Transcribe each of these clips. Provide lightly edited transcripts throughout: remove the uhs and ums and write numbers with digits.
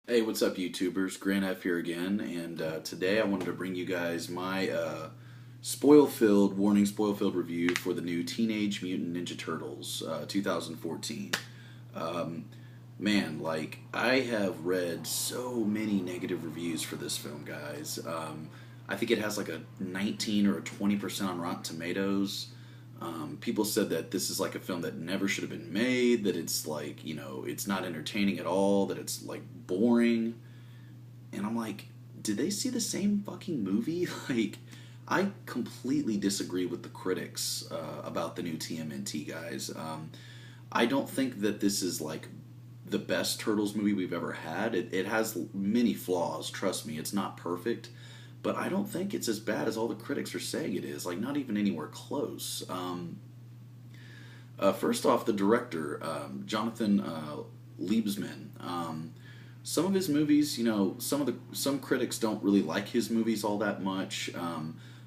Hey, what's up, YouTubers? Grant F here again, and today I wanted to bring you guys my spoil-filled review for the new Teenage Mutant Ninja Turtles 2014. Um, Man, like, I have read so many negative reviews for this film, guys. I think it has like a 19 or a 20% on Rotten Tomatoes. People said that this is like a film that never should have been made, that it's like, it's not entertaining at all, that it's like boring. And I'm like, did they see the same fucking movie? Like, I completely disagree with the critics about the new TMNT, guys. I don't think that this is like the best Turtles movie we've ever had. It has many flaws, trust me, it's not perfect. But I don't think it's as bad as all the critics are saying it is. Like, not even anywhere close. First off, the director, Jonathan Liebsman. Some of his movies, some critics don't really like his movies all that much.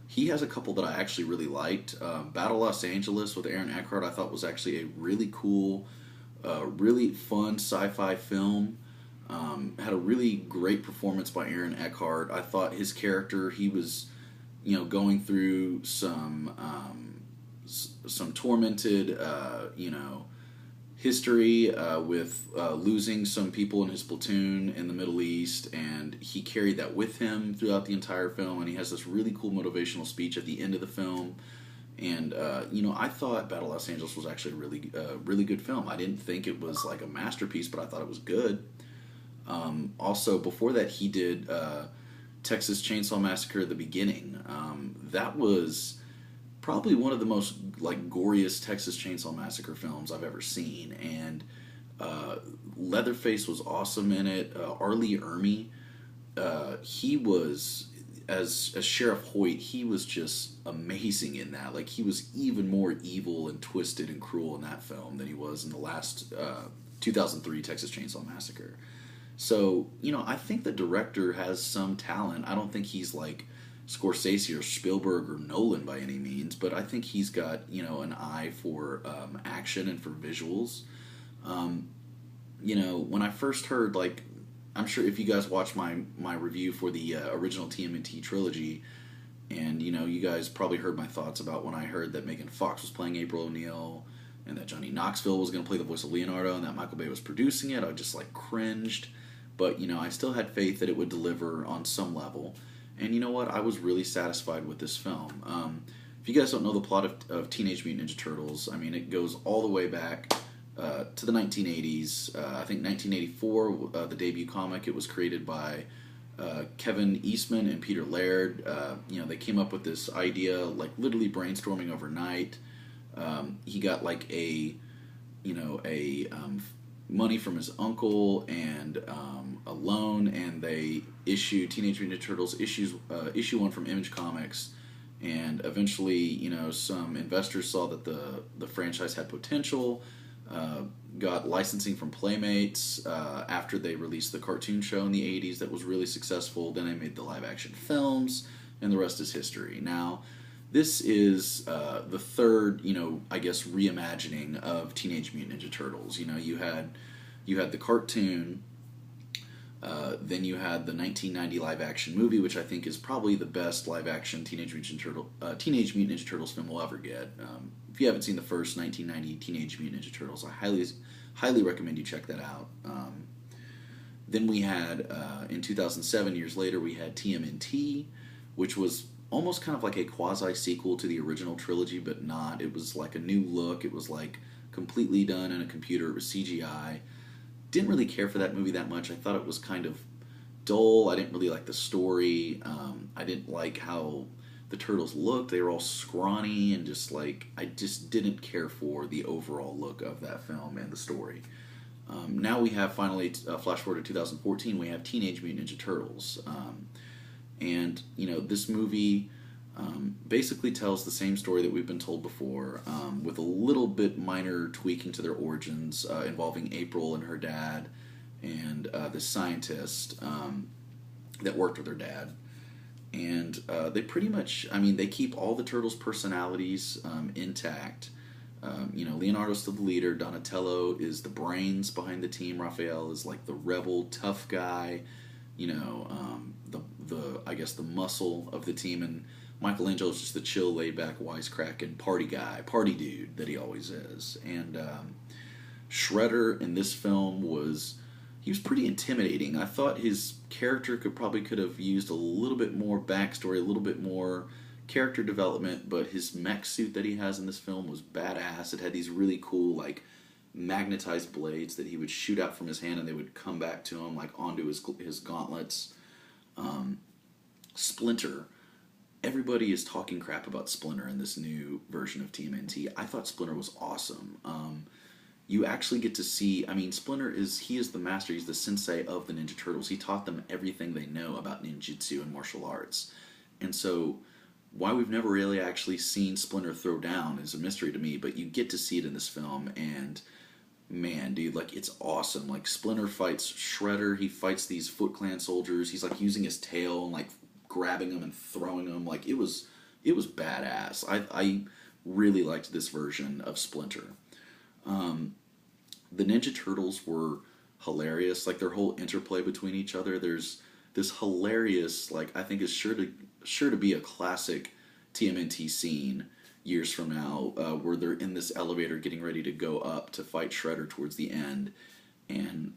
He has a couple that I actually really liked. Battle Los Angeles with Aaron Eckhart, I thought was actually a really cool, really fun sci-fi film. Had a really great performance by Aaron Eckhart. I thought his character, he was, going through some tormented, history with losing some people in his platoon in the Middle East, and he carried that with him throughout the entire film. And he has this really cool motivational speech at the end of the film. And I thought Battle Los Angeles was actually a really good film. I didn't think it was like a masterpiece, but I thought it was good. Also, before that, he did Texas Chainsaw Massacre: The Beginning. That was probably one of the most like goriest Texas Chainsaw Massacre films I've ever seen, and Leatherface was awesome in it. R. Lee Ermey, he was as Sheriff Hoyt, he was just amazing in that. Like, he was even more evil and twisted and cruel in that film than he was in the last 2003 Texas Chainsaw Massacre. So, I think the director has some talent. I don't think he's like Scorsese or Spielberg or Nolan by any means, but I think he's got, an eye for action and for visuals. When I first heard, like, I'm sure if you guys watched my review for the original TMNT trilogy, and, you guys probably heard my thoughts about when I heard that Megan Fox was playing April O'Neil, and that Johnny Knoxville was going to play the voice of Leonardo, and that Michael Bay was producing it. I just, like, cringed. But, I still had faith that it would deliver on some level. And you know what? I was really satisfied with this film. If you guys don't know the plot of Teenage Mutant Ninja Turtles, I mean, it goes all the way back to the 1980s. I think 1984, the debut comic, it was created by Kevin Eastman and Peter Laird. They came up with this idea, like, literally brainstorming overnight. He got, like, money from his uncle and a loan, and they issued Teenage Mutant Ninja Turtles issue one from Image Comics, and eventually, some investors saw that the franchise had potential, got licensing from Playmates after they released the cartoon show in the 80s that was really successful. Then they made the live action films, and the rest is history. Now, this is the third, I guess, reimagining of Teenage Mutant Ninja Turtles. You had the cartoon, then you had the 1990 live action movie, which I think is probably the best live action Teenage Mutant Ninja Turtles film we'll ever get. If you haven't seen the first 1990 Teenage Mutant Ninja Turtles, I highly recommend you check that out. Then we had, in 2007, years later, we had TMNT, which was almost kind of like a quasi-sequel to the original trilogy, but not. It was like a new look. It was like completely done in a computer. It was CGI. Didn't really care for that movie that much. I thought it was kind of dull. I didn't really like the story. I didn't like how the turtles looked. They were all scrawny and just like, I just didn't care for the overall look of that film and the story. Now we have finally, flash forward to 2014, we have Teenage Mutant Ninja Turtles. And, this movie basically tells the same story that we've been told before, with a little bit minor tweaking to their origins, involving April and her dad and this scientist that worked with her dad. And they pretty much, I mean, they keep all the turtles' personalities intact. Leonardo's still the leader. Donatello is the brains behind the team. Raphael is like the rebel, tough guy. The I guess the muscle of the team, and Michelangelo is just the chill, laid back, wisecracking party guy, party dude that he always is. And Shredder in this film he was pretty intimidating. I thought his character could have used a little bit more backstory, a little bit more character development, but his mech suit that he has in this film was badass. It had these really cool, like, magnetized blades that he would shoot out from his hand and they would come back to him, like, onto his gauntlets. Splinter. Everybody is talking crap about Splinter in this new version of TMNT. I thought Splinter was awesome. You actually get to see, Splinter he is the master, he's the sensei of the Ninja Turtles. He taught them everything they know about ninjutsu and martial arts. And so, why we've never really actually seen Splinter throw down is a mystery to me, but you get to see it in this film, and man, dude, like, it's awesome. Like, Splinter fights Shredder, he fights these Foot Clan soldiers, he's, like, using his tail and, like, grabbing them and throwing them. Like, it was badass. I really liked this version of Splinter. The Ninja Turtles were hilarious. Like, their whole interplay between each other. There's this hilarious, like, I think is sure to be a classic TMNT scene years from now, where they're in this elevator getting ready to go up to fight Shredder towards the end. And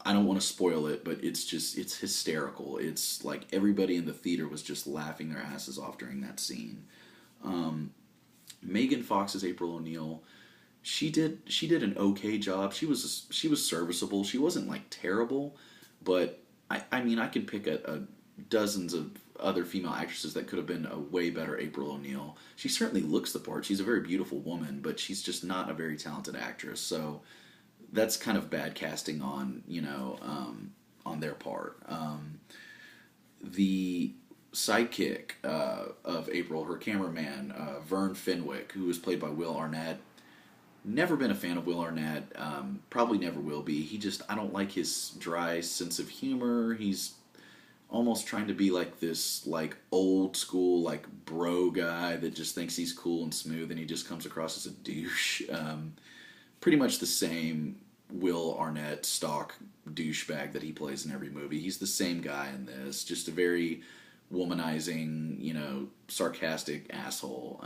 I don't want to spoil it, but it's hysterical. It's like everybody in the theater was just laughing their asses off during that scene. Megan Fox's April O'Neil, she did an okay job. She was serviceable. She wasn't like terrible, but I can pick a dozens of other female actresses that could have been a way better April O'Neil. She certainly looks the part. She's a very beautiful woman, but she's just not a very talented actress. So that's kind of bad casting on their part. The sidekick of April, her cameraman, Vern Fenwick, who was played by Will Arnett. Never been a fan of Will Arnett. Probably never will be. I don't like his dry sense of humor. He's almost trying to be like this, like, old school, like, bro guy that just thinks he's cool and smooth, and he just comes across as a douche. Pretty much the same Will Arnett stock douchebag that he plays in every movie. He's the same guy in this. Just a very womanizing, sarcastic asshole.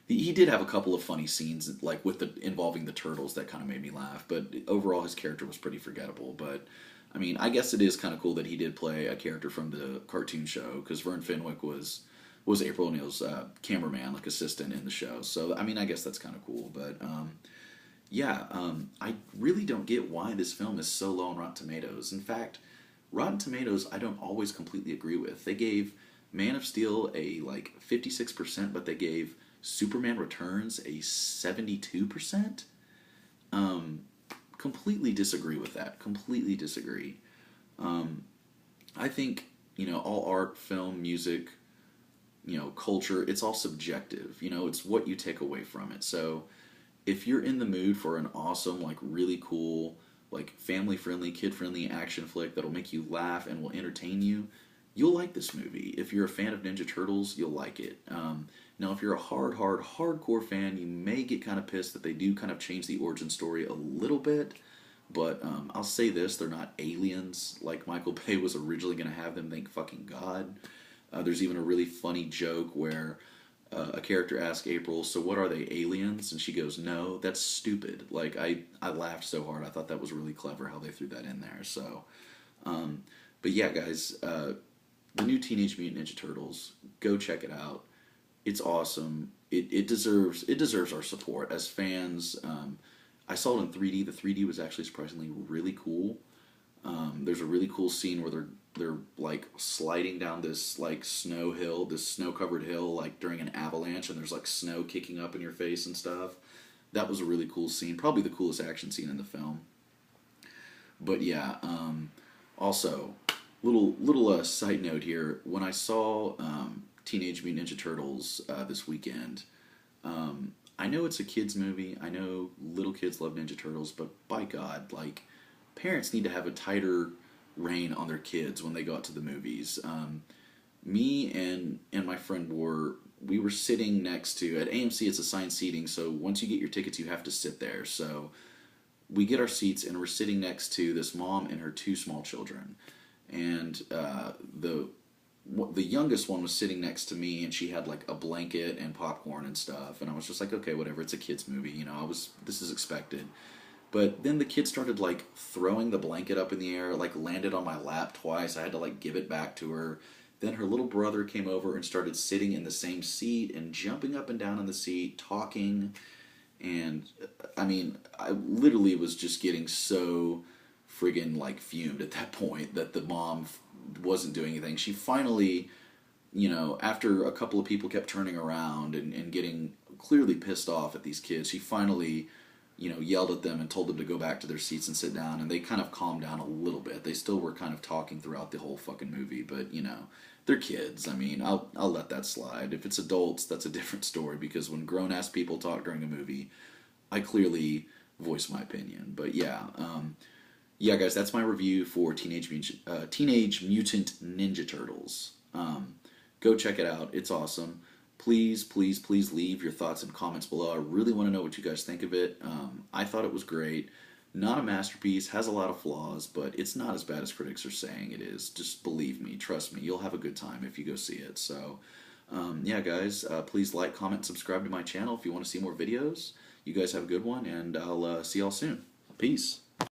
He did have a couple of funny scenes, like involving the turtles, that kind of made me laugh. But overall, his character was pretty forgettable. But I guess it is kind of cool that he did play a character from the cartoon show, because Vern Fenwick was April O'Neil's cameraman, like, assistant in the show. So I guess that's kind of cool. But I really don't get why this film is so low on Rotten Tomatoes. In fact, Rotten Tomatoes I don't always completely agree with. They gave Man of Steel a 56%, but they gave Superman Returns a 72%. Completely disagree with that. Completely disagree. I think, all art, film, music, culture, it's all subjective. It's what you take away from it. So if you're in the mood for an awesome, like, really cool, like, family-friendly, kid-friendly action flick that'll make you laugh and will entertain you, you'll like this movie. If you're a fan of Ninja Turtles, you'll like it. Now, if you're a hardcore fan, you may get kind of pissed that they do kind of change the origin story a little bit. But I'll say this, they're not aliens like Michael Bay was originally going to have them, thank fucking God. There's even a really funny joke where a character asks April, so what are they, aliens? And she goes, no, that's stupid. Like, I laughed so hard. I thought that was really clever how they threw that in there. So, but yeah, guys, the new Teenage Mutant Ninja Turtles, go check it out. It's awesome. It deserves our support as fans. I saw it in 3D. The 3D was actually surprisingly really cool. There's a really cool scene where they're like sliding down this like snow hill, this snow covered hill, like during an avalanche, and there's like snow kicking up in your face and stuff. That was a really cool scene. Probably the coolest action scene in the film. But yeah, also little side note here. When I saw Teenage Mutant Ninja Turtles this weekend, I know it's a kids movie. I know little kids love Ninja Turtles, but by God, like, parents need to have a tighter rein on their kids when they go out to the movies. Me and my friend we were sitting next to, at AMC it's assigned seating, so once you get your tickets you have to sit there. So we get our seats and we're sitting next to this mom and her two small children, and the youngest one was sitting next to me, and she had like a blanket and popcorn and stuff, and I was just like, okay, whatever, it's a kids movie, you know, this is expected. But then the kid started like throwing the blanket up in the air, like landed on my lap twice. I had to like give it back to her. Then her little brother came over and started sitting in the same seat and jumping up and down in the seat, talking. And I mean, I literally was just getting so friggin' like fumed at that point that the mom wasn't doing anything. She finally, you know, after a couple of people kept turning around and getting clearly pissed off at these kids, she finally, you know, yelled at them and told them to go back to their seats and sit down, and they kind of calmed down a little bit. They still were kind of talking throughout the whole fucking movie, but, you know, they're kids. I mean, I'll let that slide. If it's adults, that's a different story, because when grown-ass people talk during a movie, I clearly voice my opinion. But yeah, yeah, guys, that's my review for Teenage Mutant Ninja Turtles. Go check it out. It's awesome. Please, please, please leave your thoughts and comments below. I really want to know what you guys think of it. I thought it was great. Not a masterpiece, has a lot of flaws, but it's not as bad as critics are saying it is. Just believe me, trust me, you'll have a good time if you go see it. So, yeah, guys, please like, comment, subscribe to my channel if you want to see more videos. You guys have a good one, and I'll see y'all soon. Peace.